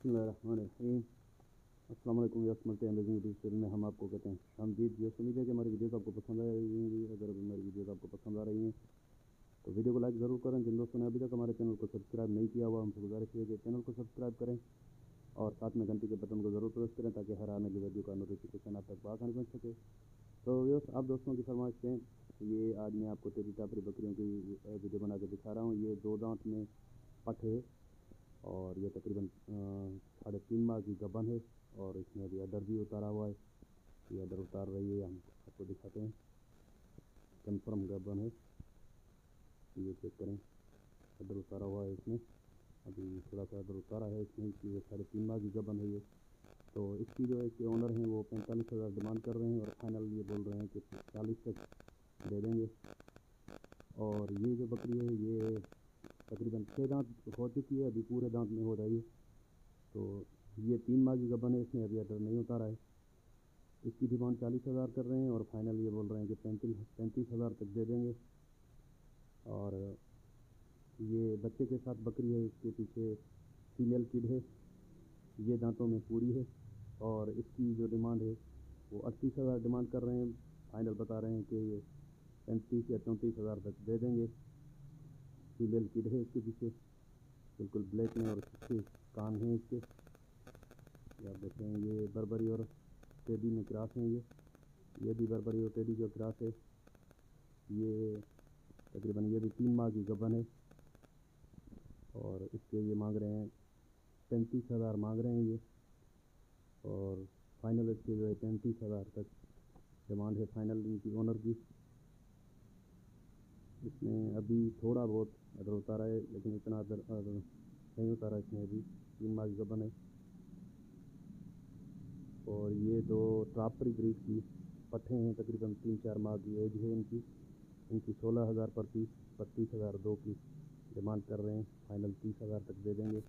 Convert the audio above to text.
बिस्मिल्लाहिर्रहमानिर्रहीम। अस्सलाम वालेकुम व्यूअर्स, मिलते हैं अमेजिंग वीडियो चैनल में। हम आपको कहते हैं खुशामदीद। ये उम्मीद है कि हमारी वीडियोस आपको पसंद आ रही होंगी। अगर हमारी वीडियोस आपको पसंद आ रही हैं तो वीडियो को लाइक ज़रूर करें। जिन दोस्तों ने अभी तक हमारे चैनल को सब्सक्राइब नहीं किया हुआ, हमसे गुजारिश है कि चैनल को सब्सक्राइब करें और साथ में घंटी के बटन को ज़रूर प्रेस करें ताकि हर आने की वीडियो का नोटिफिकेशन आप तक आसानी पहुँच सके। तो व्यूअर्स, आप दोस्तों की फरमाइश से ये आज मैं आपको तेरी टापरी बकरियों की वीडियो बना के दिखा रहा हूँ। ये 2 दांत में पठ है और ये तकरीबन 3.5 माह की गबन है और इसमें अभी अदर भी उतारा हुआ है। ये अदर उतार रही है, हम आपको दिखाते हैं। कन्फर्म गबन है, ये चेक करें। अदर उतारा हुआ है इसमें, अभी थोड़ा सा अदर उतारा है इसमें। ये 3.5 माह की गबन है ये। तो इसकी जो है कि ओनर हैं वो 45,000 डिमांड कर रहे हैं और फाइनल ये बोल रहे हैं कि 40 तक दे देंगे। और ये जो बकरी है ये तकरीबन 6 दांत हो चुकी है, अभी पूरे दांत में हो रही है। तो ये 3 माह की गबन है, इसमें अभी अदर नहीं उतारा है। इसकी डिमांड 40,000 कर रहे हैं और फाइनल ये बोल रहे हैं कि 35,000 तक दे देंगे। और ये बच्चे के साथ बकरी है, इसके पीछे फीमेल किड है, ये दांतों में पूरी है। और इसकी जो डिमांड है वो 38,000 डिमांड कर रहे हैं। फाइनल बता रहे हैं कि ये 35 या 34,000 तक दे देंगे। फीमेल किड है इसके पीछे, बिल्कुल ब्लैक में, और इसके कान हैं इसके, ये आप देख रहे हैं। ये बर्बरी और टेडी में क्रॉस हैं। ये भी बर्बरी और टेडी का क्रॉस है। ये तकरीबन ये भी 3 माह की गबन है और इसके ये मांग रहे हैं 35,000 मांग रहे हैं ये। और फाइनल इसके जो है 35,000 तक डिमांड है फाइनल इनकी ओनर की। इसमें अभी थोड़ा बहुत अदर उतारा है, लेकिन इतना अदर नहीं उतारा इसमें, अभी 3 माह की गबन है। और ये 2 टापरी ब्रीड की पट्ठे हैं, तकरीबन 3-4 माह की एज है इनकी। 16,000 पर पीस, 32,000 2 की डिमांड कर रहे हैं। फाइनल 30,000 तक दे देंगे।